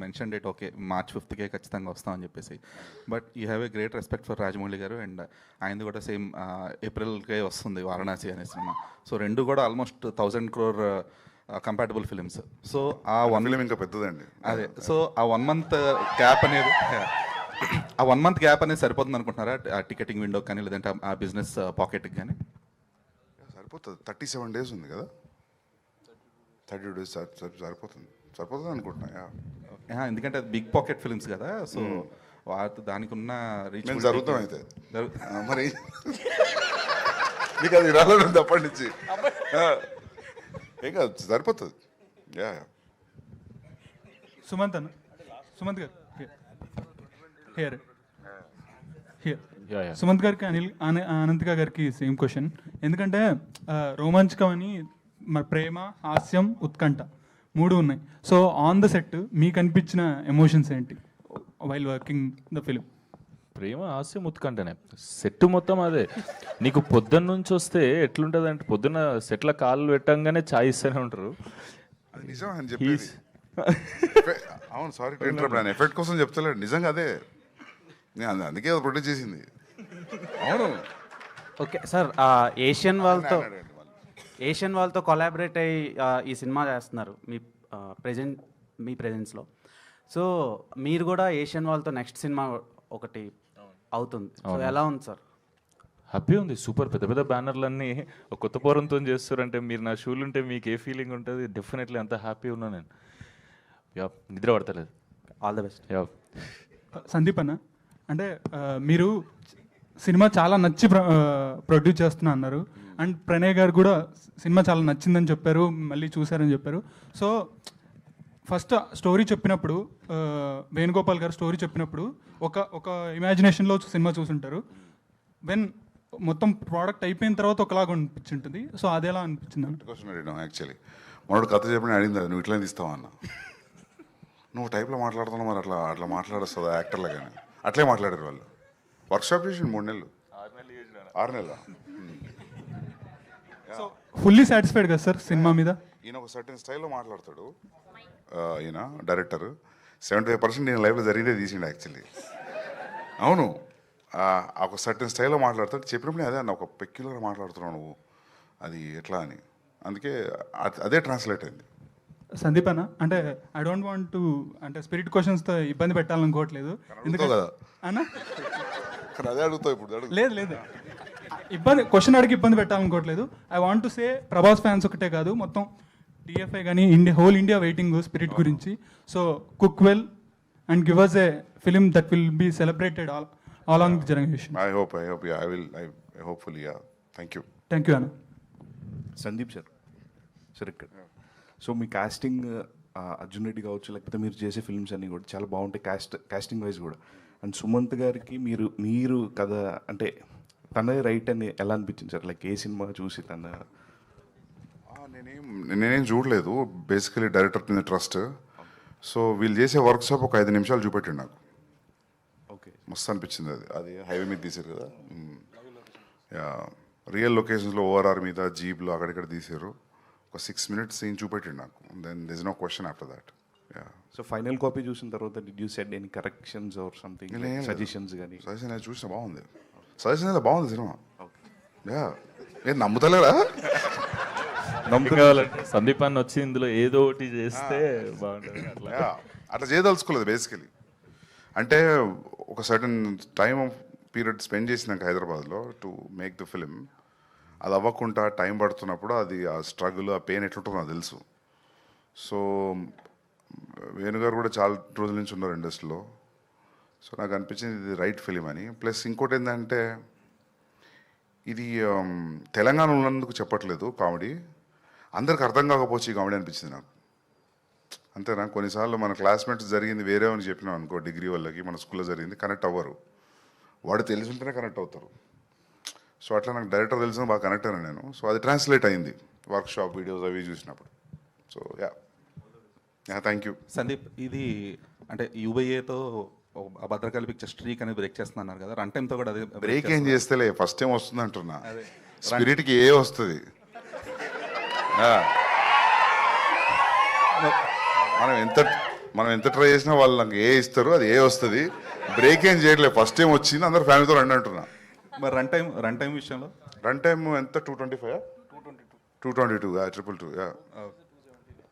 Mention date okay March 5కే ఖచ్చితంగా వస్తామని చెప్పేసి. But you have a great respect for Rajamouli గారు, అండ్ ఆయనది కూడా సేమ్ ఏప్రిల్కే వస్తుంది వారణాసి అనే సినిమా. సో రెండు కూడా almost 1000 crore compatible films. So ఆ వన్ ఫిలిం ఇంకా పెద్దదండి. అదే, సో ఆ 1 month గ్యాప్ అనేది ఆ 1 month గ్యాప్ అనేది సరిపోతుంది అనుకుంటున్నారా ఆ టికెటింగ్ విండో కానీ, లేదంటే ఆ బిజినెస్ పాకెట్కి కానీ? సరిపోతుంది. 37 days ఉంది కదా, 30 days సరిపోతుంది అనుకుంటున్నా. ఎందుకంటే అది బిగ్ పాకెట్ ఫిల్మ్స్ కదా, సో దానికి ఉన్న రీచ్ జరుగుతాం అయితే మరి మీకు అది రాలేదు అప్పటి నుంచి. ఏం కాదు, సరిపోతుంది. సుమంత్ గారు హియర్ సుమంత్ గారికి అనంతిక గారికి సేమ్ క్వశ్చన్. ఎందుకంటే రోమాంచకం అని ప్రేమ, హాస్యం, ఉత్కంఠ 3 ఉన్నాయి. సో ఆన్ ద సెట్ మీకు అనిపించిన ఎమోషన్స్ ఏంటి వైల్ వర్కింగ్ ద ఫిలిం? ప్రేమ, హాస్యం, ఉత్కంఠనే సెట్ మొత్తం అదే. నీకు పొద్దున్న నుంచి వస్తే ఎట్లుంటుంది అంటే, పొద్దున్న సెట్ల కాళ్ళు పెట్టంగానే ఛాయ్ ఇస్తూనే ఉంటారు. అది నిజం అని చెప్పి. అవును, సారీ టు ఇంటరప్ట్, ఎఫెక్ట్ కోసం చెప్తలేడు, నిజంగా అదే. నేను అందుకే ప్రొడ్యూస్ చేసింది. అవును. ఓకే సార్, ఏషియన్ వాళ్ళతో కొలాబరేట్ అయ్యి ఈ సినిమా చేస్తున్నారు మీ ప్రెజెన్స్లో. సో మీరు కూడా ఏషియన్ వాళ్ళతో నెక్స్ట్ సినిమా ఒకటి అవుతుంది. సో ఎలా ఉంది సార్? హ్యాపీ ఉంది, సూపర్. పెద్ద పెద్ద బ్యానర్లన్నీ ఒక కొత్త పోరంతో చేస్తారంటే, మీరు నా షూలు ఉంటే మీకు ఏ ఫీలింగ్ ఉంటుంది? డెఫినెట్లీ అంత హ్యాపీ ఉన్నా నేను. నిద్ర పడతలేదు. All the best. సందీప్ అన్న, అంటే మీరు సినిమా చాలా నచ్చి ప్రొడ్యూస్ చేస్తున్నా అన్నారు, అండ్ ప్రణయ్ గారు కూడా సినిమా చాలా నచ్చిందని చెప్పారు, మళ్ళీ చూశారని చెప్పారు. సో ఫస్ట్ స్టోరీ చెప్పినప్పుడు వేణుగోపాల్ గారు స్టోరీ చెప్పినప్పుడు ఒక ఇమాజినేషన్లో సినిమా చూసుంటారు. వెన్ మొత్తం ప్రోడక్ట్ అయిపోయిన తర్వాత ఒకలాగా అనిపించింటుంది. సో అది ఎలా అనిపించింది అన్న? క్వశ్చన్ అడిగినాం యాక్చువల్లీ. మనోడు కథ చెప్పిన అడిగింది, నువ్వు ఇట్లా తీస్తావా అన్న. నువ్వు టైప్లో మాట్లాడుతున్నావు, మరి అట్లా మాట్లాడొస్తుందా యాక్టర్లో? కానీ అట్లే మాట్లాడారు వాళ్ళు. వర్క్షాప్ చేసి 3 నెలలు 6 నెలలు. సో ఫుల్లీ సాటిస్ఫైడ్ కదా సార్ సినిమా మీద? ఈయన ఒక సర్టెన్ స్టైల్లో మాట్లాడతాడు. ఈయన డైరెక్టర్ 75% నేను లైఫ్లో జరిగితే తీసిండు యాక్చువల్లీ. అవును, ఒక సర్టెన్ స్టైల్లో మాట్లాడతాడు. చెప్పినప్పుడు అదే అన్న, ఒక పెక్యులర్గా మాట్లాడుతున్నావు నువ్వు, అది ఎట్లా అని. అందుకే అదే ట్రాన్స్లేట్ అయింది. సందీప్ అన్న, అంటే ఐ డోంట్ వాంట్ టు అంటే స్పిరిట్ క్వశ్చన్స్తో ఇబ్బంది పెట్టాలనుకోవట్లేదు. ఎందుకంటే అన్న అదే అడుగుతావు ఇప్పుడు. లేదు క్వశ్చన్ అడిగి ఇబ్బంది పెట్టాలనుకోవట్లేదు. I want to say Prabhas fans ఒకటే కాదు, మొత్తం టీఎఫ్ఐ కానీ హోల్ ఇండియా వెయిటింగ్ స్పిరిట్ గురించి. So cook well and give us a film that will be celebrated all along the generation. I hope, yeah, I hopefully, yeah. Thank you Anna. Sandeep sir ఇక్కడ. So మీ casting Arjun Reddy కావచ్చు, లేకపోతే మీరు చేసే films అన్నీ కూడా చాలా బాగుంటాయి కాస్టింగ్ వైజ్ కూడా. అండ్ సుమంత్ గారికి మీరు కథ అంటే తనదే రైట్ అని ఎలా అనిపించింది సార్? లైక్ ఏ సినిమా చూసి నేనేం చూడలేదు, బేసికలీ డైరెక్టర్ మీద ట్రస్ట్. సో వీళ్ళు చేసే వర్క్షాప్ ఒక 5 నిమిషాలు చూపెట్టిండు నాకు. ఓకే, మస్తు అనిపించింది. అది హైవే మీద తీసారు కదా, రియల్ లొకేషన్స్లో ఓఆర్ఆర్ మీద జీప్లో అక్కడిక్కడ తీసారు. ఒక 6 minutes సీన్ చూపెట్టిండు నాకు. Then this no question after that. So final copy చూసిన తర్వాత did you said any corrections or something, suggestions కానీ? సజెషన్ అది చూసిన బాగుంది, సజెషన్ అయితే బాగుంది సినిమా. నేను నమ్ముతలేరా? సందీప్ అన్న వచ్చి ఇందులో ఏదో ఒకటి చేస్తే బాగుంటుంది. అట్లా చేయదలుచుకోలేదు బేసికలీ. అంటే ఒక సర్టన్ టైమ్ పీరియడ్ స్పెండ్ చేసినాక హైదరాబాద్లో టు మేక్ ద ఫిలిం, అది అవ్వకుండా టైం పడుతున్నప్పుడు అది ఆ స్ట్రగుల్, ఆ పెయిన్ ఎట్లుంటుందో నాకు తెలుసు. సో వేణుగారు కూడా చాలా రోజుల నుంచి ఉన్నారు ఇండస్ట్రీలో. సో నాకు అనిపించింది ఇది రైట్ ఫిలిం అని. ప్లస్ ఇంకోటి ఏంటంటే, ఇది తెలంగాణ ఉన్నందుకు చెప్పట్లేదు కామెడీ, అందరికి అర్థం కాకపోవచ్చు ఈ కామెడీ అనిపించింది నాకు. అంతేనా? కొన్నిసార్లు మన క్లాస్మేట్స్ జరిగింది వేరే అని చెప్పినాం అనుకో, డిగ్రీ వాళ్ళకి మన స్కూల్లో జరిగింది కనెక్ట్ అవ్వరు, వాడు తెలిసి ఉంటేనే కనెక్ట్ అవుతారు. సో అట్లా నాకు డైరెక్టర్ తెలిసిన బాగా కనెక్ట్ అయినా నేను. సో అది ట్రాన్స్లేట్ అయింది వర్క్షాప్ వీడియోస్ అవి చూసినప్పుడు. So thank you Sandeep. ఇది అంటే యూబైఏతో భద్రకాళి పిక్చర్ స్ట్రీక్ అనేది బ్రేక్ చేస్తున్నారు కదా, రన్ టైంతో కూడా అదే బ్రేక్ ఏం చేస్తేలే, ఫస్ట్ టైం వస్తుంది అంటున్నా. స్పిరిట్కి వస్తుంది. మనం మనం ఎంత ట్రై చేసినా వాళ్ళు నాకు ఏ ఇస్తారు, అది ఏ వస్తుంది. బ్రేక్ ఏం చేయట్లేదు, ఫస్ట్ టైం వచ్చింది, అందరు ఫ్యామిలీతో రండి అంటున్నా. మరి రన్ టైం విషయంలో రన్ టైం ఎంత 225 222 222 222